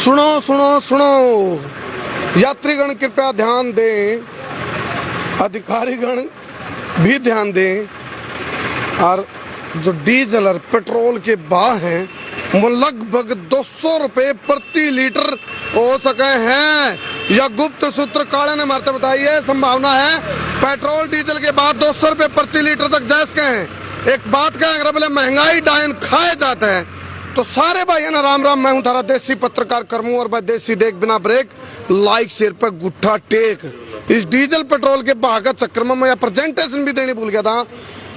सुनो सुनो सुनो, यात्रीगण कृपया ध्यान दें, अधिकारीगण भी ध्यान दें। और जो डीजल और पेट्रोल के भाव हैं वो लगभग 200 रुपए प्रति लीटर हो सके हैं। यह गुप्त सूत्र काले ने मारते बताई है। संभावना है पेट्रोल डीजल के बाद 200 रुपए प्रति लीटर तक जा सके हैं। एक बात कहें, अगर बोले महंगाई डायन खाया जाता है तो सारे भाई ना राम राम। मैं हूं थारा देसी पत्रकार करमू और भाई देसी देख बिना ब्रेक, लाइक शेयर पर गुट्ठा टेक। इस डीजल पेट्रोल के भाव का चक्कर में मैं प्रेजेंटेशन भी देनी भूल गया था।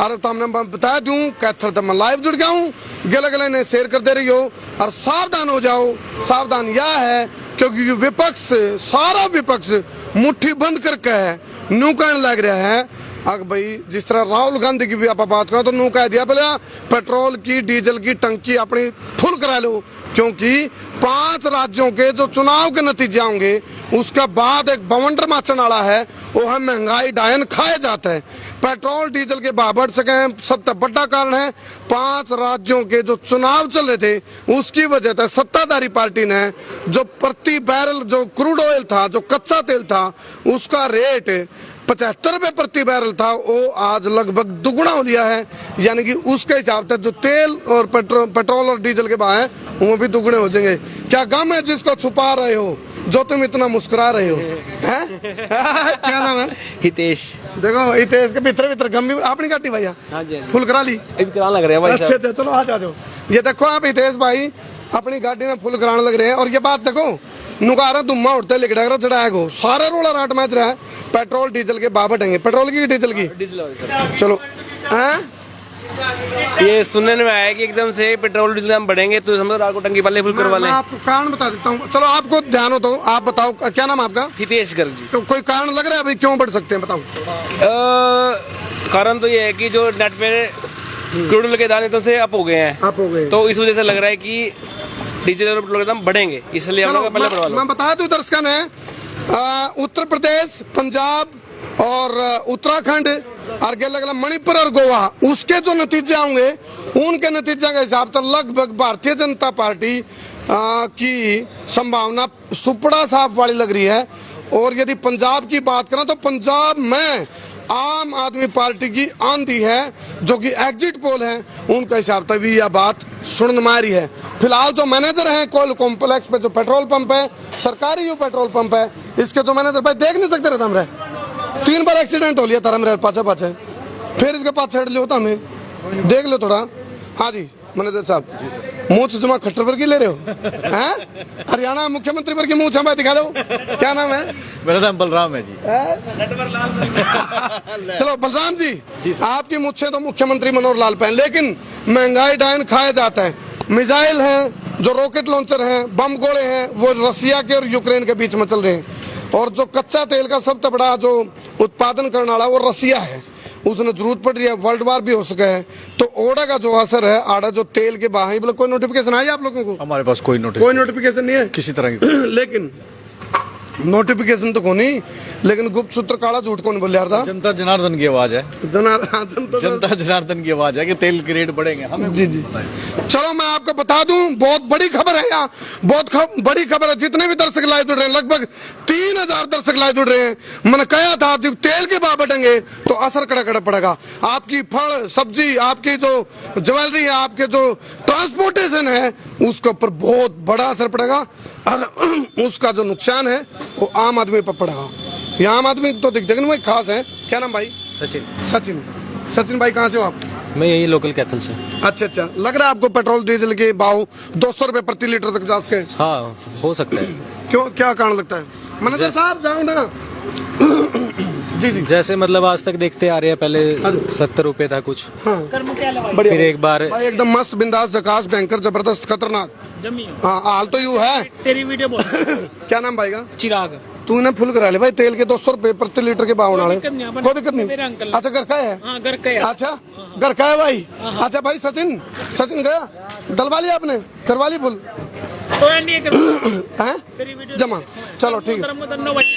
अरे तो हमने बता दूं, कैथल तो मैं लाइव जुड़ गया हूँ, गले गले ने शेयर कर दे रही हो। और सावधान हो जाओ, सावधान यह है क्योंकि विपक्ष, सारा विपक्ष मुट्ठी बंद करके है न्यू कहने लग रहा है। अगर भाई जिस तरह राहुल गांधी की भी आप बात करो तो न्यू कह दिया बोले पेट्रोल की डीजल की टंकी अपनी फुल करा लो, क्योंकि 5 राज्यों के जो चुनाव के नतीजे होंगे उसका बाद एक बवंडर माचन वाला है, वो है महंगाई डायन खाया जाता है। पेट्रोल डीजल के भाव बढ़ सके हैं, सबसे बड़ा कारण है 5 राज्यों के जो चुनाव चल रहे थे उसकी वजह से सत्ताधारी पार्टी ने जो प्रति बैरल जो क्रूड ऑयल था, जो कच्चा तेल था, उसका रेट 75 रुपए प्रति बैरल था, वो आज लगभग दुगुना हो लिया है। यानी कि उसके हिसाब से जो तेल और पेट्रोल और डीजल के भाव है वो भी दुगुने हो जाएंगे। क्या गम है जिसको छुपा रहे हो, जो तुम इतना मुस्कुरा रहे हो, हैं? क्या नाम है? हितेश। देखो हितेश के भीतर भीतर गम भी आपने काटी भैया। फुल करा ली? करा लग रहा है भाई। अच्छा चलो आ जाओ। ये देखो आप हितेश भाई अपनी गाड़ी में फुल कराने लग रहे हैं। और ये बात देखो, नुकारा दुम्मा उठते लिख रहा चढ़ाया को सारे रोला राट मैच रहा है। पेट्रोल डीजल के भाव बढ़ेंगे, पेट्रोल की डीजल की? चलो ये सुनने में आया कि एकदम से पेट्रोल डीजल दाम बढ़ेंगे तो समझो रात को टंकी वाले फुल करवा लें। मैं आपको कारण बता देता हूँ। चलो आपको ध्यान हो तो आप बताओ, क्या नाम आपका? हितेश गर्ग जी। तो कोई कारण लग रहा है भाई क्यों बढ़ सकते हैं, बताओ? कारण तो ये है कि जो नेट पे क्रूड ऑयल के दाम तो से अप हो गए हैं, आप हो गए, तो इस वजह से लग रहा है कि डीजल और पेट्रोल के दाम बढ़ेंगे, इसलिए हम लोग पहले बढ़वा लो। मैं बता दूं दर्शकों ने, उत्तर प्रदेश, पंजाब और उत्तराखंड और मणिपुर और गोवा, उसके जो नतीजे होंगे उनके नतीजे के हिसाब से लगभग भारतीय जनता पार्टी की संभावना सुपड़ा साफ वाली लग रही है। और यदि पंजाब की बात करें तो पंजाब में आम आदमी पार्टी की आंधी है, जो कि एग्जिट पोल है उनके हिसाब से भी यह बात सुन मारी है। फिलहाल जो मैनेजर हैं कोल कॉम्प्लेक्स पे जो पेट्रोल पंप है, सरकारी जो पेट्रोल पंप है, इसके जो मैनेजर भाई देख नहीं सकते रहता हमरे 3 बार एक्सीडेंट हो लिया था मेरे पाछे पाछे, फिर इसके पास छेड़ लिया था हमें, देख लो थोड़ा। हाँ जी मैनेजर साहब, मूछ जमा खट्टर पर की ले रहे हो हैं? हरियाणा मुख्यमंत्री पर की मूछ हमें दिखा दो। क्या नाम है? मेरा नाम बलराम है जी। चलो बलराम जी, आपकी मूछें तो मुख्यमंत्री मनोहर लाल पे हैं, लेकिन महंगाई डायन खाया जाता है। मिसाइल हैं, जो रॉकेट लॉन्चर हैं, बम गोले हैं, वो रसिया के और यूक्रेन के बीच में चल रहे हैं। और जो कच्चा तेल का सबसे बड़ा जो उत्पादन करने वाला वो रसिया है, उसने जरूरत पड़ रही है, वर्ल्ड वार भी हो सका है। तो ओडा का जो असर है, आड़ा जो तेल के बाहर, मतलब कोई नोटिफिकेशन आई आप लोगों को? हमारे पास कोई नोटिफिकेशन नहीं है किसी तरह की। लेकिन नोटिफिकेशन तो कोनी, लेकिन गुप्त सूत्र काला झूठ कौन बोल रहा था? जनता जनार्दन की आवाज है। जनता जनार्दन की आवाज है कि तेल के रेट बढ़ेंगे। हमें जी जी। चलो मैं आपको बता दूं, बहुत बड़ी खबर है यहाँ, बहुत बड़ी खबर है। जितने भी दर्शक लाइव जुड़ रहे हैं, लगभग 3000 दर्शक लाइव जुड़ रहे हैं। मैंने कहा था जब तेल के भाव बढ़ेंगे तो असर कड़ा कड़ा पड़ेगा। आपकी फल सब्जी, आपकी जो ज्वेलरी है, आपके जो ट्रांसपोर्टेशन है, उसके ऊपर बहुत बड़ा असर पड़ेगा। और उसका जो नुकसान है वो आम आदमी पर पड़ेगा। ये आम आदमी तो दिख देगा खास है। क्या नाम भाई? सचिन। सचिन। सचिन भाई कहाँ से हो आप? मैं यही लोकल कैथल से। अच्छा अच्छा, लग रहा है आपको पेट्रोल डीजल के भाव 200 रुपए प्रति लीटर तक जा सके? हाँ हो सकता है। क्यों, क्या कारण लगता है? मैनेजर साहब जाओ ना। जी जी। जैसे मतलब आज तक देखते आ रहे हैं, पहले 70 रुपए था कुछ, फिर एक बार भाई एकदम मस्त बिंदास झकास भयंकर जबरदस्त खतरनाक। हाँ हाल तो यू है। तेरी वीडियो बोल। क्या नाम भाई का? चिराग। तूने फुल करा ले भाई, तेल के 200 रुपए प्रति लीटर के भाव वाले, कोई दिक्कत नहीं। अच्छा घर का है? हाँ घर का है। अच्छा घर का है भाई। अच्छा भाई सचिन, सचिन गया डलवा लिया आपने, करवा ली फुल जमा? चलो ठीक है,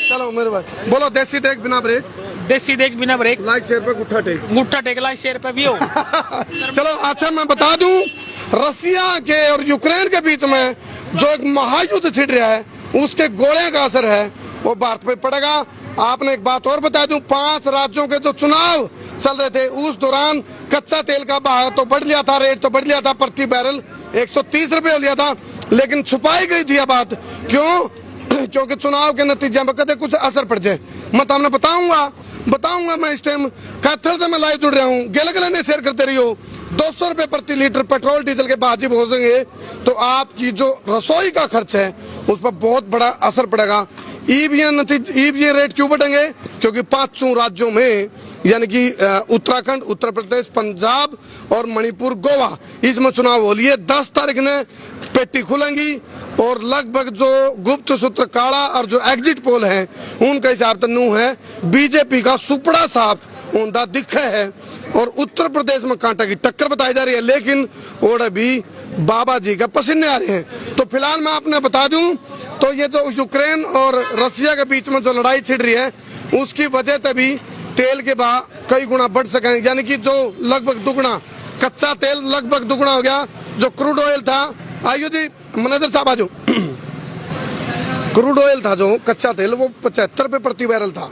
चलो मेरे भाई बोलो। देसी देख बिना ब्रेक, देसी देख बिना ब्रेक, लाइक शेयर पे गुट्ठा टेक, गुट्ठा टेक लाइक शेयर पे भी हो। चलो अच्छा मैं बता दूं, रसिया के और यूक्रेन के बीच में जो एक महायुद्ध छिड़ रहा है उसके गोले का असर है वो भारत पे पड़ेगा। आपने एक बात और बता दूं, 5 राज्यों के जो चुनाव चल रहे थे उस दौरान कच्चा तेल का भाव तो बढ़ लिया था, रेट तो बढ़ लिया था, प्रति बैरल 130 रुपए हो लिया था, लेकिन छुपाई गई थी यह बात। क्यों? क्योंकि चुनाव के नतीजे में कदे कुछ असर पड़ जाए। मैं तो बताऊंगा मैं इस टाइम कैथल से मैं लाइव जुड़ रहा हूँ। गले ने शेयर करते रहियो। 200 रुपए प्रति लीटर पेट्रोल डीजल के बाजी पहुंचेंगे तो आपकी जो रसोई का खर्च है उस पर बहुत बड़ा असर पड़ेगा। ईवीएम रेट क्यों बढ़ेंगे? क्योंकि 5 राज्यों में यानी कि उत्तराखंड, उत्तर प्रदेश, पंजाब और मणिपुर, गोवा, इसमें चुनाव हो लिए। 10 तारीख ने पेटी खुलेंगी और लगभग जो गुप्त सूत्र काला और जो एग्जिट पोल है उनके हिसाब से नू है बीजेपी का सुपड़ा साफ ऊंधा दिखा है और उत्तर प्रदेश में कांटा की टक्कर बताई जा रही है, लेकिन और भी बाबा जी का पसीने आ रहे हैं। तो फिलहाल मैं आपने बता दूं तो ये जो यूक्रेन और रसिया के बीच में जो लड़ाई छिड़ रही है उसकी वजह से भी तेल के भाव कई गुना बढ़ सके, यानी कि जो लगभग दुगना कच्चा तेल लगभग दुगना हो गया। जो क्रूड ऑयल था, आइयो जी मैनेजर साहब आजो, क्रूड ऑयल था जो कच्चा तेल वो 75 रुपए प्रति बैरल था,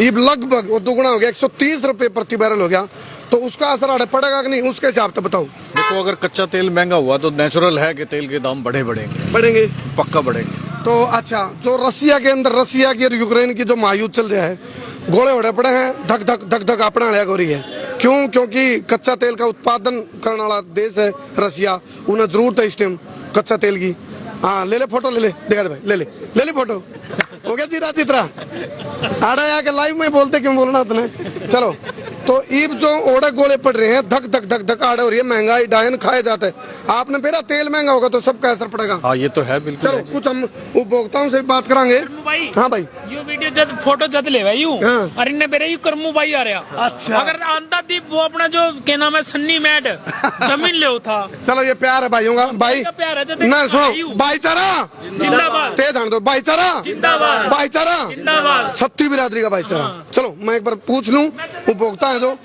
ये लगभग वो दुगना हो गया, 130 रुपए प्रति बैरल हो गया। तो उसका असर आड़े पड़ेगा कि नहीं, उसके हिसाब से बताओ। देखो अगर कच्चा तेल महंगा हुआ तो नेचुरल है कि तेल के दाम बढ़ेंगे, पक्का बढ़ेंगे। तो अच्छा, जो रसिया के अंदर रसिया की और यूक्रेन की जो महायुद्ध चल रहा है, गोले उड़े पड़े हैं, धक धक धक धक अपना लिया हो रही है। क्यों? क्योंकि कच्चा तेल का उत्पादन करने वाला देश है रसिया, उन्हें जरूरत है इस टाइम कच्चा तेल की। हाँ ले ले फोटो, ले ले, दिखा दे भाई, ले ले फोटो। हो गया जी चित्रा आड़ा आके लाइव में बोलते क्यों बोलना उतने। चलो तो ईब जो ओड़े गोले पड़ रहे हैं, धक धक धक धक आड़े हो रही है, महंगाई डायन खाए जाते हैं। आपने मेरा तेल महंगा होगा तो सबका असर पड़ेगा। हाँ ये तो है बिल्कुल। चलो कुछ हम उपभोक्ताओं से बात करांगे। भाई, हाँ भाई, यो वीडियो जब फोटो जद ले भाई यूं हाँ। और इन्हें मेरे यू करमू भाई आ रहा। अच्छा। अगर आंदा दीप वो अपना जो क्या नाम है सन्नी मैट जमीन ले था। चलो ये प्यार है भाइयों का। भाई प्यार है ना, सुनो, भाईचारा जिंदाबाद, तेज जान दो, भाईचारा जिंदाबाद, भाईचारा जिंदाबाद, छत्ती बिरादरी का भाईचारा। चलो मैं एक बार पूछ लूं, उपभोक्ता है जो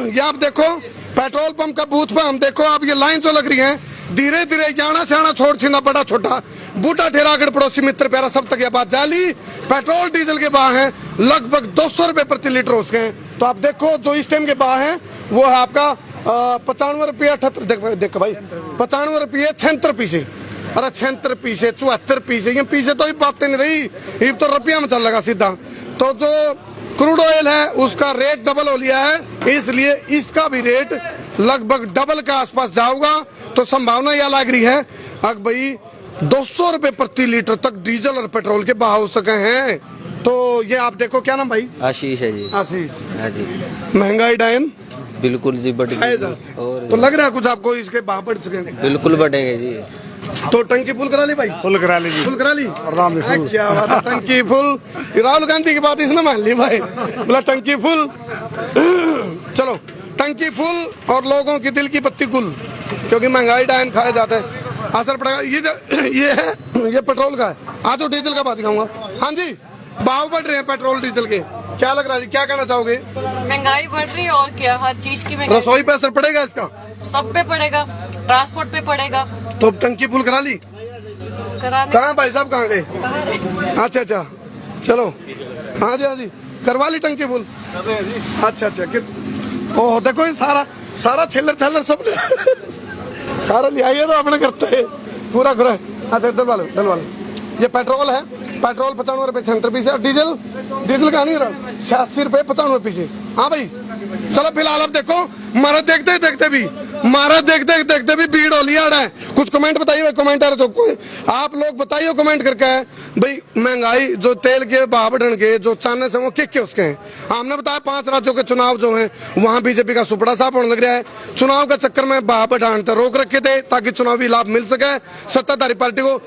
ये आप देखो पेट्रोल पंप का बूथ पे, हम देखो आप ये लाइन जो लग रही है, धीरे धीरे जाना सियाना छोड़ छीना बड़ा छोटा बूढ़ा ठेरागढ़ पड़ोसी मित्र प्यारा सब तक ये बात जाली। पेट्रोल डीजल के भाव हैं लगभग 200 रुपए प्रति लीटर हो गए। तो आप देखो जो इस टाइम के भाव हैं वो है आपका 95 रुपये 78, देखो भाई 95 रुपये 76 पैसे, अरे 76 पैसे 74 पैसे, ये पैसे तो बातें नहीं रही, ये तो रुपया में चल लगा सीधा। तो जो क्रूड ऑयल है उसका रेट डबल हो लिया है, इसलिए इसका भी रेट लगभग डबल के आसपास जाऊंगा। तो संभावना यह लग रही है अब भाई 200 रुपए प्रति लीटर तक डीजल और पेट्रोल के भाव हो सके हैं। तो ये आप देखो, क्या नाम भाई? आशीष है जी। आशीष। हाँ जी, महंगाई डायन बिल्कुल जी बढ़ और तो लग रहा है कुछ आपको इसके भाव बढ़ सके? बिल्कुल बढ़ेंगे जी। तो टंकी फुल करा ली भाई? फुल करा ली जी। फुल करा ली? क्या बात है, टंकी फुल। राहुल गांधी की बात इसने मान ली भाई, बोला टंकी फुल। चलो टंकी फुल और लोगों की दिल की बत्ती गुल, क्योंकि महंगाई डायन खाए जाते हैं, असर पड़ेगा। ये है, ये पेट्रोल का है। आज तो डीजल का बात दिखाऊंगा। हाँ जी, भाव बढ़ रहे हैं पेट्रोल डीजल के, क्या लग रहा है जी, क्या कहना चाहोगे? महंगाई बढ़ रही है और क्या, हर चीज की महंगाई। रसोई पे असर पड़ेगा इसका? सब पे पड़ेगा, ट्रांसपोर्ट पे पड़ेगा। तो टंकी फुल करा ली? कराने कहाँ भाई साहब, कहाँ गए? अच्छा अच्छा, चलो हाँ जी करवा ली टंकी फुल। अच्छा ओह देखो ये सारा छिल्लर छल्लर सब सारा ले आइए तो अपने करते है पूरा खुरा। अच्छा डलवालो, ये पेट्रोल है, पेट्रोल 95 रुपए 76 पैसे, डीजल का नहीं रहा 86 रुपए 95 पैसे। हाँ भाई चलो फिलहाल अब देखो मारा देखते भी भीड़ हो लिया है। कुछ कमेंट बताइए कमेंटर, तो कोई आप लोग बताइए कमेंट करके भाई महंगाई जो तेल के भाव बढ़ने के जो चाने से वो क्या उसके हैं। हमने बताया 5 राज्यों के चुनाव जो हैं वहां बीजेपी का सुपड़ा साफ होने लग रहा है। चुनाव के चक्कर में भाव बढ़ाने रोक रखे थे ताकि चुनावी लाभ मिल सके सत्ताधारी पार्टी को,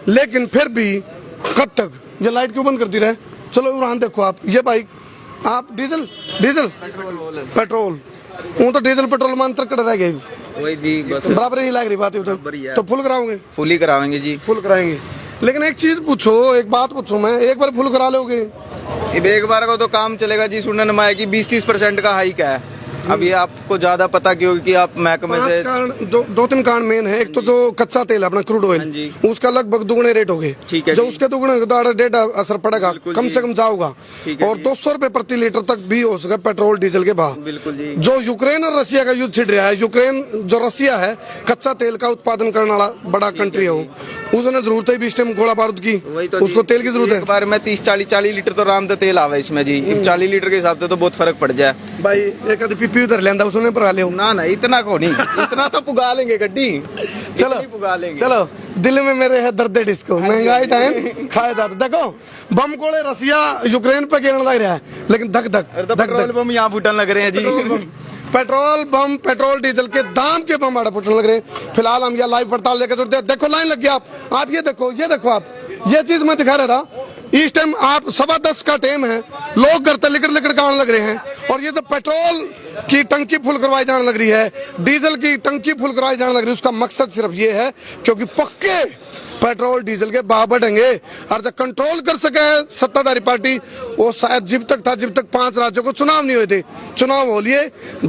लेकिन फिर भी कब तक ये लाइट क्यों बंद करती रहे। चलो उड़ान देखो आप, ये भाई आप डीजल पेट्रोल वो तो डीजल पेट्रोल में अंतर कर रह गए, वही दी बस बराबर ही लग रही बात है। तो फुल कराओगे? फुल ही करावेंगे जी, फुल कराएंगे। लेकिन एक चीज पूछो, एक बात पूछो, मैं एक बार फुल करा लोगे? एक बार को तो काम चलेगा जी। सुनने में आया कि 20-30% का हाइक है। अभी आपको ज्यादा पता क्योंकि आप महकमे पांच से कारण दो तीन कारण मेन है। एक तो जो कच्चा तेल है अपना क्रूड हाँ ऑयल, जी। उसका लगभग दुगने रेट हो गए। ठीक है जो जी। उसके दुगने तो रेट असर पड़ेगा, बिल्कुल कम जी। से कम जाऊगा। ठीक है और जी। 200 रुपए प्रति लीटर तक भी हो सके पेट्रोल डीजल के भाव। बिल्कुल जी। जो यूक्रेन और रसिया का युद्ध छिड़ रहा है, यूक्रेन जो रसिया है कच्चा तेल का उत्पादन करने वाला बड़ा कंट्री है वो, उसने जरूरत है भी इस टाइम गोला बारूद की, वही तो उसको जी। तेल की जरूरत एक है। बार में 30-40 लीटर तो आराम से तेल आवे इसमें जी। 40 लीटर के हिसाब से तो बहुत फर्क पड़ जाए। भाई एक आधी पीपी उधर लेंदा उसने भरा ले ना ना इतना को नहीं, इतना तो पुगा लेंगे गड्डी, चलो इतनी पुगा लेंगे। चलो, दिल में मेरे है दर्द डिस्को, महंगाई टाइम खाया जाता। देखो बम गोले रसिया यूक्रेन पे गिरने लग रहा है, लेकिन धक धक अरे तो धक पेट्रोल धक पंप यहाँ फूटने लग रहे हैं जी। पेट्रोल बम पेट्रोल डीजल के दाम के बम आड़ा फुटने लग रहे हैं। फिलहाल हम यहाँ लाइव पड़ताल लेकर देखो लाइन लग गया। आप ये देखो आप ये चीज मैं दिखा रहा था। इस टाइम आप 10:15 का टाइम है, लोग घर तक लिकड़ के आने लग रहे हैं। और ये तो पेट्रोल की टंकी फुल करवाई जाने लग रही है, डीजल की टंकी फुल करवाई जाने लग रही है। उसका मकसद सिर्फ ये है क्योंकि पक्के पेट्रोल डीजल के भाव बढ़ेंगे। और जब कंट्रोल कर सके है सत्ताधारी पार्टी, वो शायद जब तक 5 राज्यों को चुनाव नहीं हुए थे, चुनाव हो लिए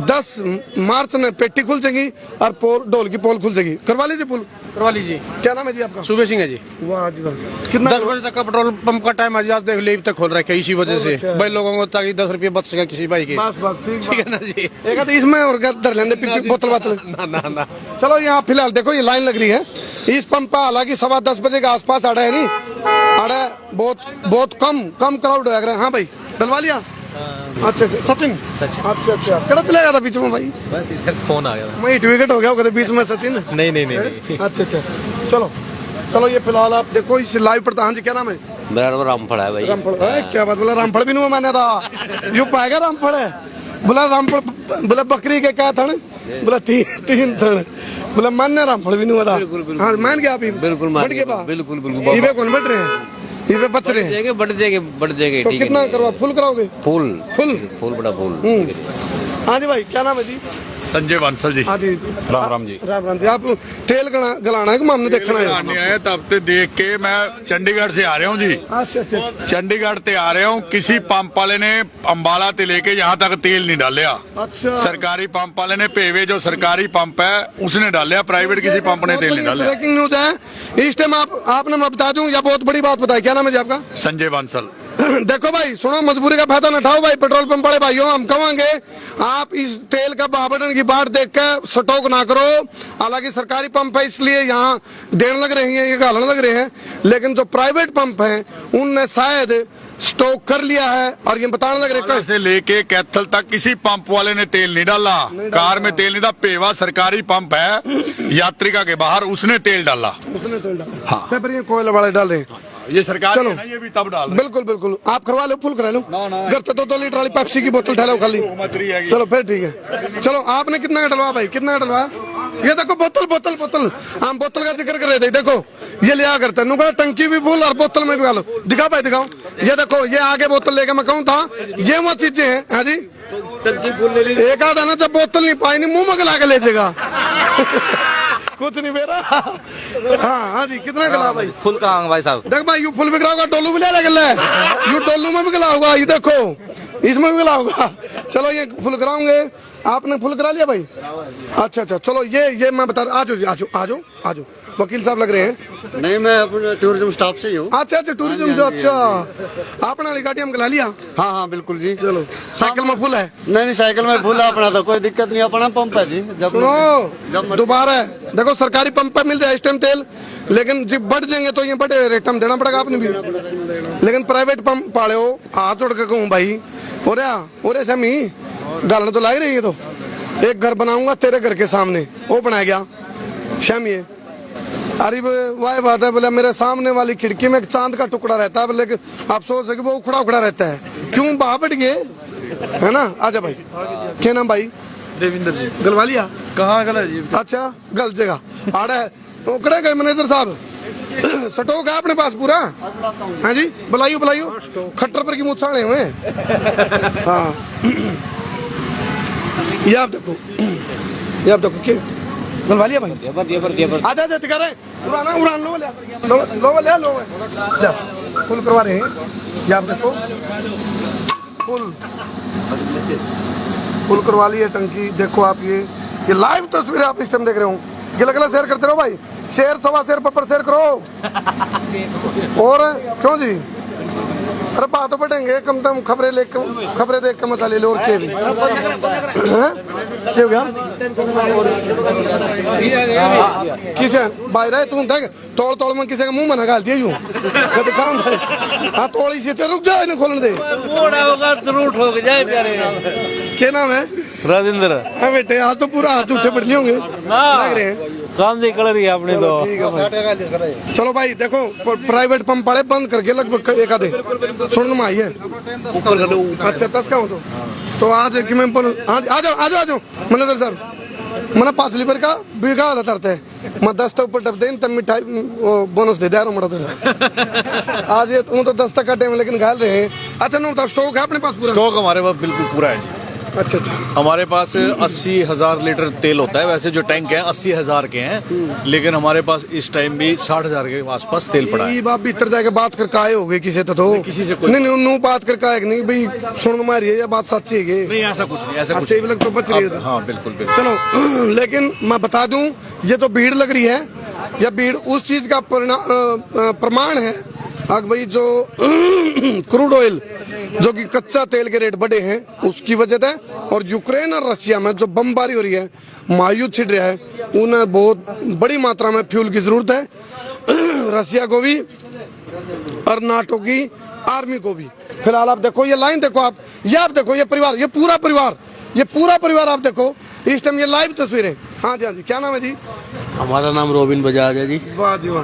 10 मार्च में पेटी खुल जाएगी और ढोल की पोल खुल जाएगी। करवा लीजिए पुल, करवा लीजिए। क्या नाम है जी आपका? सुबह सिंह है जी। वाह जी वाह। कितना 10 बजे तक का पेट्रोल पंप का टाइम आज देख लीव तक खोल रखे इसी वजह से भाई लोगों को, ताकि 10 रुपये बच सके किसी भाई के। बस ठीक है ना जी। एक आधी इसमें और धर लेंगे पीपी बोतल बातल। ना चलो यहाँ फिलहाल देखो ये लाइन लग रही है इस पंप पर। हालांकि 10:15 बजे के आसपास आड़ा है, नहीं आड़ा बहुत कम क्राउड हो गया। हाँ भाई डलवा लिया। अच्छा सचिन अच्छा कड़ा चला गया था बीच में भाई? बस इधर फोन आ गया था। मैं विकेट हो गया होगा बीच में सचिन। नहीं। अच्छा चलो ये फिलहाल आप देखो इस लाइव पर। हाँ जी क्या नाम है? मेरा नाम रामफल है भाई। रामफल क्या बात बोला? रामफल भी नहीं मैंने था यू पाएगा रामफल है बोला। रामफल बोला बकरी के क्या थन बोला 3 थन बोला मान्य रामफल भी नहीं था। हाँ मान गया आप ही? बिल्कुल मान गया, बिल्कुल ये कौन बैठ रहे हैं? ये बच रहे हैं? बढ़ जाएंगे तो ठीक है। कितना करवा फुल कराओगे? फुल बड़ा फुल। हाँ जी भाई क्या नाम है जी? संजय बांसल जी। हाँ जी राम जी। राम जी। आप तेल गलाना है कि हमने देखना है? आने आए तब से देख के मैं चंडीगढ़ से आ रहा हूँ जी। अच्छा चंडीगढ़ से आ रहा हूँ। किसी पंप वाले ने अम्बाला से लेके यहाँ तक तेल नहीं डालिया। अच्छा सरकारी पंप वाले ने पेवे जो सरकारी पंप है उसने डालिया, प्राइवेट किसी पंप ने तेल नहीं डालिया। ब्रेकिंग न्यूज है इस टाइम। आपने मैं बता दूं या बहुत बड़ी बात बताई। क्या नाम है जी आपका? संजय बांसल। देखो भाई सुनो, मजबूरी का फायदा न उठाओ भाई। पेट्रोल पंप वाले भाइयों हम कहेंगे आप इस तेल का भाव की बाट देख के स्टॉक ना करो। हालांकि सरकारी पंप है इसलिए यहाँ देने लग रहे हैं, ये गालने लग रहे हैं, लेकिन जो प्राइवेट पंप हैं उनने शायद स्टॉक कर लिया है और ये बताने लग रहे हैं से लेके कैथल तक किसी पंप वाले ने तेल नहीं डाला। कार में तेल नहीं डाला। पेवा सरकारी पंप है यात्रिका के बाहर, उसने तेल डाला। हाँ पर ये कोयले वाले डाल रहे हैं। ये सरकार चलो है ना, ये भी तब डाल रहे हैं। बिल्कुल आप करवा लो, फुल करा लो। घर से 2 लीटर वाली पेप्सी की बोतल ढालो खाली। है चलो फिर ठीक है। चलो आपने कितना का डलवा भाई? कितना का डलवा? ये देखो बोतल हम बोतल का जिक्र कर रहे थे। देखो ये लिया करते हैं टंकी भी फुल और बोतल में भी डालो। दिखाओ भाई दिखाओ। ये देखो ये आगे बोतल लेके मैं कहूँ था ये वो चीजें हैं। हाँ जी एक आधा ना जब बोतल नहीं पाई नहीं मुंह में गला के ले जाएगा। कुछ नहीं मेरा। हाँ जी कितना गला भाई? फुल कहाँ भाई साहब? देख भाई यू फुल भी गिला होगा, डोलू भी ले गला है। यू डोलू में भी गिला होगा, ये देखो इसमें भी गिला होगा। चलो ये फुल कराऊंगे। आपने फुल करा लिया भाई? अच्छा चलो ये मैं बता रहा। आजो वकील साहब लग रहे हैं। नहीं मैं अपने टूरिज्म स्टाफ से ही हूँ। अच्छा टूरिज्म से। अच्छा आपने वाली गाड़ी हम गला लिया? हाँ बिल्कुल जी। चलो साइकिल में फुल है? नहीं साइकिल में फुल अपना तो कोई दिक्कत नहीं, अपना पंप है जी। सुनो दोबारा है देखो सरकारी पंप पर मिल रहा है इस टाइम तेल, लेकिन जब बढ़ जाएंगे तो ये बड़े रेट हम देना पड़ेगा आपने भी। लेकिन प्राइवेट पंप पाले हो हाथ जोड़ के कहूँ भाई और समी गालने तो ला ही रही है। तो एक घर बनाऊंगा तेरे घर के सामने, वो बनाया गया शमी है। अरे वही बात है बोले मेरे सामने वाली खिड़की में एक चांद का टुकड़ा रहता है, लेकिन अफसोस है कि वो उखड़ा रहता है। क्यों बाह बढ़ गए है ना? आजा भाई क्या नाम भाई? देविंदर जी। गलवा लिया? कहाँ गला जी? अच्छा गल जगह आड़ा है उकड़े गए मैनेजर साहब। स्टॉक है अपने पास पूरा? हाँ जी बुलाइयो खट्टर पर की मुँह छाड़े हुए। हाँ ये आप देखो क्या गलवा लिया भाई? आजा दिखा रहे उड़ान लो फुल करवा रहे हैं। ये आप देखो फुल फुल करवा ली है टंकी। देखो आप ये लाइव तस्वीरें आप इस टाइम देख रहे हो। गिला गिला शेयर करते रहो भाई, शेयर सवा शेयर पपर शेयर करो। और क्यों जी, अरे बातों पटेंगे कम से कम खबरें देख के मसाले लो। और क्या भी क्या हो गया किसे भाई रहे तू देख तोड़ तोड़ में किसी का मुंह में गाल दिया यूं काम भाई। हाँ तोड़ी से रुक जाओ, इन्हें खोलने दे। जरूर ठोक जाए प्यारे। क्या नाम है? राजेंद्र हाँ बेटे, आज तो पूरा हाथ उठे पड़ लिए होंगे लग रहे हैं। काम देख रही है आपने तो। ठीक है भाई। चलो भाई देखो प्राइवेट पंप वाले बंद करके लगभग एक आधे सुनने में आई है। अच्छा 10 का हो तो आज कि मैं आ जाओ मैनेजर साहब मैंने 5 लीटर का बीघा आधा तरते मैं 10 तक ऊपर डब दे तब मिठाई बोनस दे दिया मड़ा तो आज ये तो 10 तक का टाइम लेकिन घाल रहे हैं। अच्छा नो स्टॉक है अपने पास पूरा? स्टॉक हमारे पास बिल्कुल पूरा है। अच्छा अच्छा। हमारे पास 80,000 लीटर तेल होता है। वैसे जो टैंक है 80,000 के हैं, लेकिन हमारे पास इस टाइम भी 60,000 के आसपास तेल पड़ा है। बात भीतर जाके बात करके आए हो गए किसी तो किसी से कोई नहीं नू बात करके आए नहीं भाई सुन मारी है या बात सच्ची है? नहीं ऐसा कुछ नहीं, ऐसा कुछ लग तो बच रही है। हाँ बिल्कुल बिल्कुल। चलो लेकिन मैं बता दूं ये तो भीड़ लग रही है, या भीड़ उस चीज का प्रमाण है भाई जो क्रूड ऑयल जो कि कच्चा तेल के रेट बढ़े हैं उसकी वजह से, और यूक्रेन और रशिया में जो बमबारी हो रही है, महायुद्ध छिड़ रहा है, उन्हें बहुत बड़ी मात्रा में फ्यूल की जरूरत है रशिया को भी और नाटो की आर्मी को भी। फिलहाल आप देखो ये लाइन देखो आप देखो ये परिवार, ये पूरा परिवार आप देखो इस टाइम ये लाइव तस्वीरें। हाँ जी क्या नाम है जी? हमारा नाम रोबिन बजाज है जी। वाह जी वाह।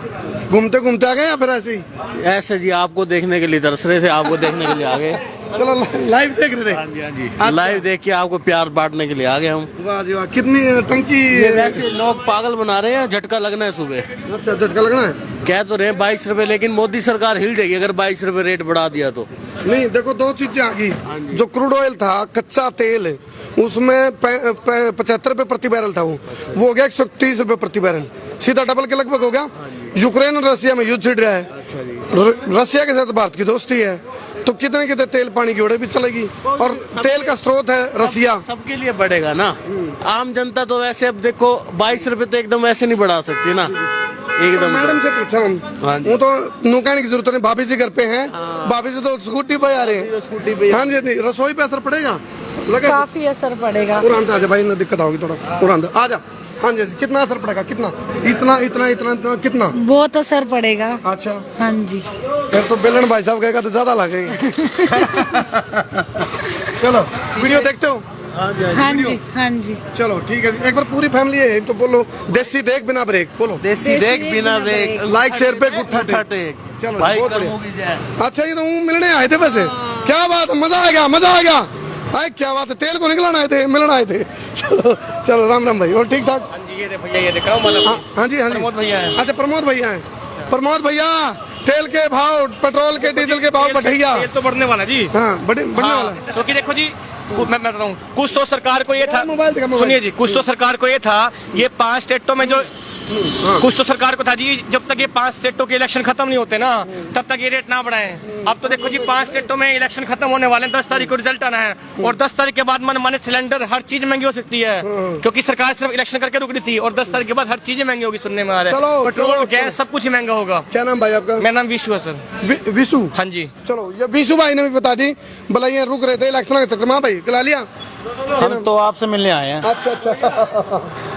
घूमते घूमते आ गए या फिर ऐसे ही? ऐसे जी आपको देखने के लिए तरस रहे थे, आपको देखने के लिए आ गए। चलो लाइव देख रहे थे? हाँ जी लाइव देख के आपको प्यार बांटने के लिए आ गए हम। वाह जी वाह। कितनी टंकी? वैसे लोग पागल बना रहे हैं, झटका लगना है सुबह। अच्छा झटका लगना है? कह तो रहे 22 रुपए, लेकिन मोदी सरकार हिल जाएगी अगर 22 रुपए रेट बढ़ा दिया तो। नहीं देखो दो चीजें आ गई, जो क्रूड ऑयल था कच्चा तेल उसमें 75 रुपए प्रति बैरल था, वो हो गया 130 रुपए प्रति बैरल, सीधा डबल के लगभग हो गया। यूक्रेन और रशिया में युद्ध छिड़ रहा है, रशिया के साथ भारत की दोस्ती है, तो कितने कितने तेल पानी की उड़े भी चलेगी, और तेल का स्रोत है रशिया। सबके लिए बढ़ेगा ना, आम जनता तो वैसे अब देखो 22 रुपए तो एकदम वैसे नहीं बढ़ा सकती ना एकदम। मैडम से पूछा हम, वो तो नुकाने की जरूरत नहीं, भाभी जी घर पे हैं, भाभी जी तो स्कूटी पे आ रहे हैं। हाँ जी रसोई पे असर पड़ेगा? काफी असर पड़ेगा। आ जा भाई, ना दिक्कत होगी थोड़ा आ जा। हाँ जी कितना असर पड़ेगा? कितना? इतना कितना? बहुत असर पड़ेगा। अच्छा हाँ जी फिर तो बेलन भाई साहब कहेगा तो ज्यादा लगेगा। चलो वीडियो देखते हो? हाँ जी चलो ठीक है, एक बार पूरी फैमिली है तो बोलो देसी देख बिना ब्रेक, बोलो देसी देख बिना ब्रेक, लाइक शेयर पे गुट्ठा टेक। चलो बहुत बढ़िया। अच्छा ये तो मिलने आए थे वैसे, क्या बात है, मजा आ गया। अरे क्या बात है, तेल को निकलना आए थे, मिलना आए थे। चलो राम राम भाई, और ठीक ठाक? भैया ये देख रहा हूँ। हाँ जी प्रमोद भैया है। अच्छा प्रमोद भैया है। प्रमोद भैया तेल के भाव, पेट्रोल के, डीजल के भाव बढ़ैया ये तो बढ़ने वाला जी। हाँ बढ़ने वाला है। क्योंकि देखो जी मैं बता रहा हूँ, कुछ तो सरकार को ये था, मोबाइल सुनिए जी, कुछ तो सरकार को ये था, ये 5 स्टेटों में जो कुछ तो सरकार को था जी, जब तक ये 5 स्टेटों के इलेक्शन खत्म नहीं होते ना तब तक ये रेट ना बढ़ाएं। अब तो देखो जी 5 स्टेटों में इलेक्शन खत्म होने वाले हैं, 10 तारीख को रिजल्ट आना है, और 10 तारीख के बाद मन माने सिलेंडर हर चीज महंगी हो सकती है, क्योंकि सरकार सिर्फ इलेक्शन करके रुक रही थी, और 10 तारीख के बाद हर चीज महंगी होगी, सुनने में आ रहा है, पेट्रोल गैस सब कुछ ही महंगा होगा। क्या नाम भाई आपका? मेरा नाम विशु है सर। विशु? हाँ जी। चलो ये विशु भाई ने भी बता दी, भला ये रुक रहे थे इलेक्शन के चक्कर में। भाई गला लिया? हम तो आपसे मिलने आए हैं। अच्छा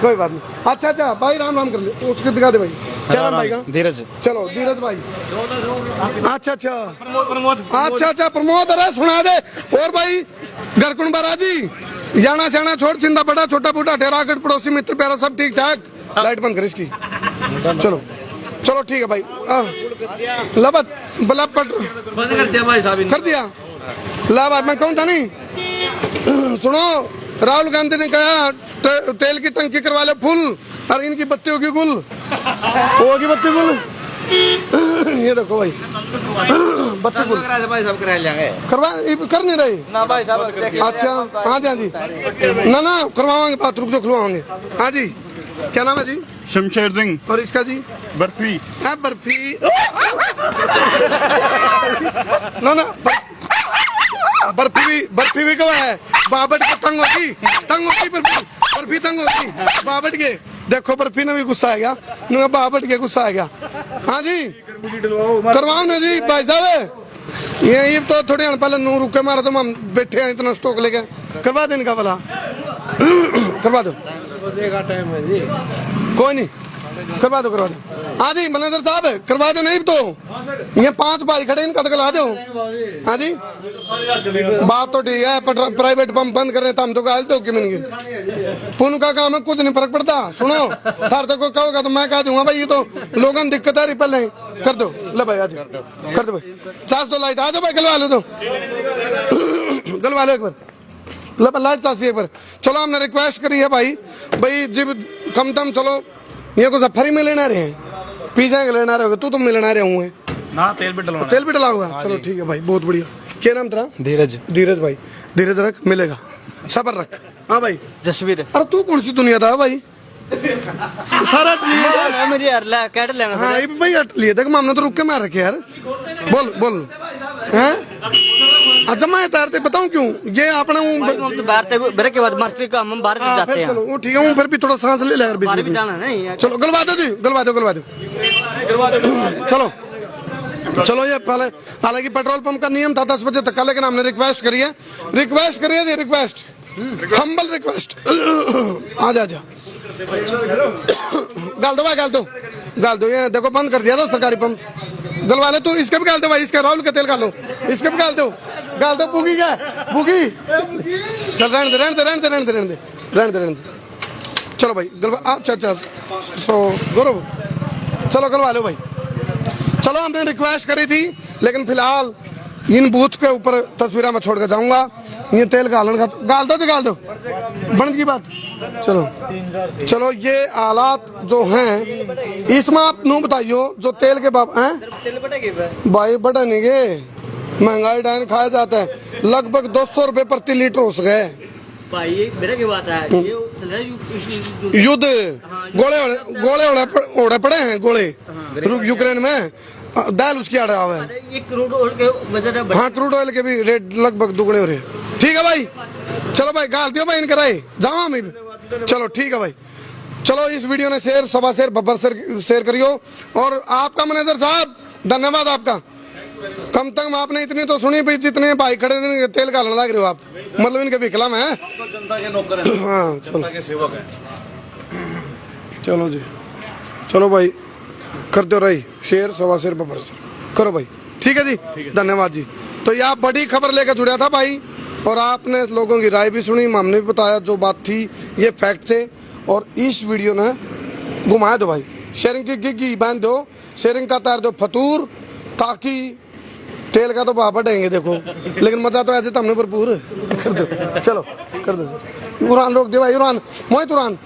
कोई बात नहीं। अच्छा भाई राम कर ले, उसके दिखा दे भाई। क्या नाम भाई का? धीरज। चलो धीरज भाई। अच्छा प्रमोद, अरे सुना दे। और भाई गरकुंड बाराजी जाना शाना छोड़, चिंता बड़ा छोटा बूटा ठहराकर पड़ोसी मित्र प्यारा सब ठीक ठाक। लाइट बंद कर इसकी। चलो ठीक है भाई। लबत बलब बंद कर दिया भाई साहब, कर दिया। ला भाई मैं कहूँ था नहीं, सुनो राहुल गांधी ने कहा तेल की टंकी करवा ले फुल, और इनकी बत्ती होगी गुल, होगी बत्ती गुल। ये देखो भाई बत्ती गुल करवा कर नहीं रही ना भाई साहब। अच्छा हाँ जी ना करवाएंगे, बात रुक जो खुलवाएंगे। हाँ जी क्या नाम है जी? शमशेर सिंह। और इसका जी? बर्फी। बर्फी ना बर्फी भी कब है बाबट के तंग होगी बर्फी तंग होगी बाबट के। देखो बर्फी ने भी गुस्सा आ गया, बाबट के गुस्सा आ गया। हाँ जी करवाओ ना जी भाई साहब, ये तो थोड़ी पहले नू रुके मारा तो हम बैठे हैं इतना स्टॉक लेके। करवा दो इनका भला करवा दो, कोई नहीं करवा दो। हाँ जी मैनेजर साहब करवा दो, नहीं तो ये 5 भाई खड़े इनका तो करा दो। हाँ जी बात तो ठीक है, प्राइवेट पंप बंद कर रहे थे हम तो गाल दो कि पुन का काम है, कुछ नहीं फर्क पड़ता। सुनो थार तक को कहोगा तो मैं कह दूंगा भाई ये तो लोगों ने दिक्कत आ रही, पहले कर दो। ले भाई आज कर दो भाई, 400 लाइट आ जाओ भाई, गलवा लो तो गलवा लो एक बार लाइट चासी एक बार। चलो हमने रिक्वेस्ट करी है भाई जब कम तम चलो ये को सफरी में लेना रहे हैं, पिज्जा के लेना रहे तू तो मिलना रहे हुए ना, तेल भी डलाऊंगा। चलो ठीक है भाई बहुत बढ़िया। क्या नाम तेरा? धीरज भाई, धीरज रख मिलेगा, सबर रख। हाँ भाई जसवीर। अरे तू कौन सी दुनिया था भाई? सारा मेरी यार ला कैट लेना। हाँ भाई हट लिए देख हमने तो रुक के मार रखे यार। बोल हैं? अच्छा मैं तैरते बताऊं क्यों ये अपना बाहर के बाद मार्केट का हम बाहर जाते हैं। चलो वो ठीक है, वो फिर भी थोड़ा सांस ले यार बीच में। चलो गलवा दो जी, गलवा दो चलो ये पहले हालांकि पेट्रोल पंप का नियम था 10 बजे तक का, लेकिन हमने रिक्वेस्ट करी है रिक्वेस्ट हम्बल रिक्वेस्ट। आ जा गाल दो ये देखो बंद कर दिया था सरकारी पंप। गलवा ले तू, इसके भी गाल दो भाई, इसका राहुल का तेल गाल लो, इसके भी गाल दो बुगी क्या बुगी। चल रहने दे चलो भाई गलवा। अच्छा गौरव चलो गलवा लो भाई। चलो हमने रिक्वेस्ट करी थी, लेकिन फिलहाल इन बूथ के ऊपर तस्वीरें मैं छोड़ कर जाऊंगा। ये तेल गाल दो बंद की बात। चलो ये हालात जो हैं इसमें आप नू बताइयो जो तेल के बाप हैं भाई बड़ा नहीं गे, महंगाई डायन खाया जाता है, लगभग 200 रुपए प्रति लीटर हो गए भाई। मेरा की बात है युद्ध गोले ओढ़े पड़े हैं गोले यूक्रेन में, दाल उसकी आड़ा हुआ है। हाँ क्रूड ऑयल के भी रेट लगभग दुगने हो रहे। ठीक है भाई चलो भाई गाल दियो भाई इनके राय जाओ हम। चलो ठीक है भाई, चलो इस वीडियो ने शेयर बब्बर शेयर करियो। और आपका मैनेजर साहब धन्यवाद आपका, कम तक आपने इतनी तो सुनी भाई जितने भाई खड़े तेल गालने लग रहे हो आप, मतलब इनके विकलम है। जनता के नौकर हैं, हाँ जनता के सेवक हैं। चलो जी चलो भाई कर दो रही शेयर शेयर बब्बर करो भाई। ठीक है जी धन्यवाद जी। तो ये आप बड़ी खबर लेकर जुड़ा था भाई, और आपने लोगों की राय भी सुनी, हमने भी बताया जो बात थी ये फैक्ट थे। और इस वीडियो ने घुमा दो भाई, शेयरिंग की गिग्गी बांध दो, शेयरिंग का तार दो फतूर, ताकि तेल का तो भाव बढ़ेंगे देखो, लेकिन मजा तो ऐसे तो हमने भरपूर कर दो। चलो कर दो सर, उड़ान रोक दे भाई, उड़ान मोहित उड़ान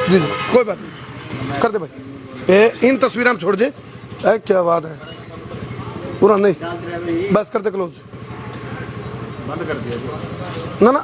जी कोई बात नहीं कर दे भाई। इन तस्वीरें हम छोड़ दे, क्या बात है उड़ान नहीं बस कर दे क्लोज बंद कर दिया ना